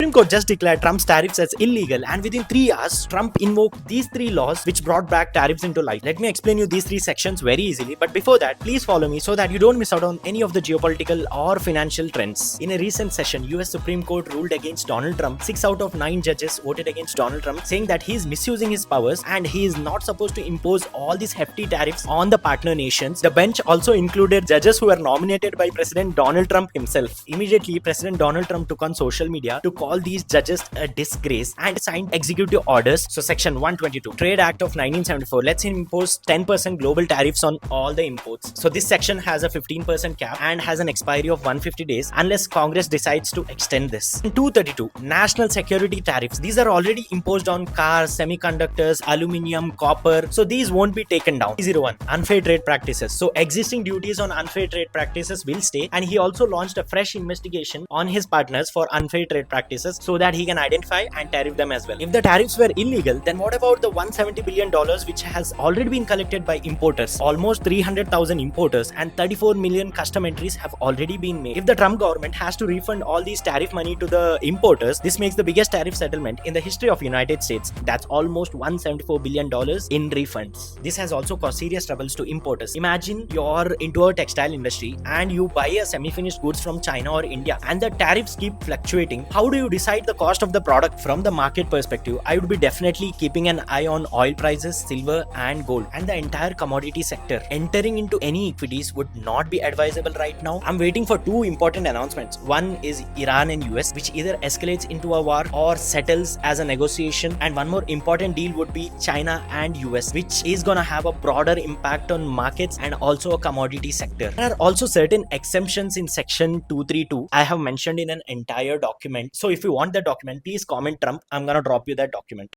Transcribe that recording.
Supreme Court just declared Trump's tariffs as illegal, and within 3 hours, Trump invoked these 3 laws which brought back tariffs into life. Let me explain you these 3 sections very easily, but before that, please follow me so that you don't miss out on any of the geopolitical or financial trends. In a recent session, US Supreme Court ruled against Donald Trump. 6 out of 9 judges voted against Donald Trump, saying that he is misusing his powers and he is not supposed to impose all these hefty tariffs on the partner nations. The bench also included judges who were nominated by President Donald Trump himself. Immediately, President Donald Trump took on social media to call these judges a disgrace and signed executive orders. So Section 122, Trade Act of 1974, lets him impose 10% global tariffs on all the imports. So this section has a 15% cap and has an expiry of 150 days unless Congress decides to extend this. 232, National Security Tariffs. These are already imposed on cars, semiconductors, aluminium, copper. So these won't be taken down. 301, Unfair Trade Practices. So existing duties on unfair trade practices will stay, and he also launched a fresh investigation on his partners for unfair trade practices so that he can identify and tariff them as well. If the tariffs were illegal, then what about the $170 billion which has already been collected by importers? Almost 300,000 importers and 34 million custom entries have already been made. If the Trump government has to refund all these tariff money to the importers, this makes the biggest tariff settlement in the history of United States. That's almost $174 billion in refunds. This has also caused serious troubles to importers. Imagine you're into a textile industry and you buy a semi-finished goods from China or India and the tariffs keep fluctuating. How do you decide the cost of the product? From the market perspective, I would be definitely keeping an eye on oil prices, silver and gold, and the entire commodity sector. Entering into any equities would not be advisable right now. I'm waiting for 2 important announcements. One is Iran and US, which either escalates into a war or settles as a negotiation, and one more important deal would be China and US, which is gonna have a broader impact on markets and also a commodity sector. There are also certain exemptions in section 232 I have mentioned in an entire document. So if you want that document, please comment Trump. I'm gonna drop you that document.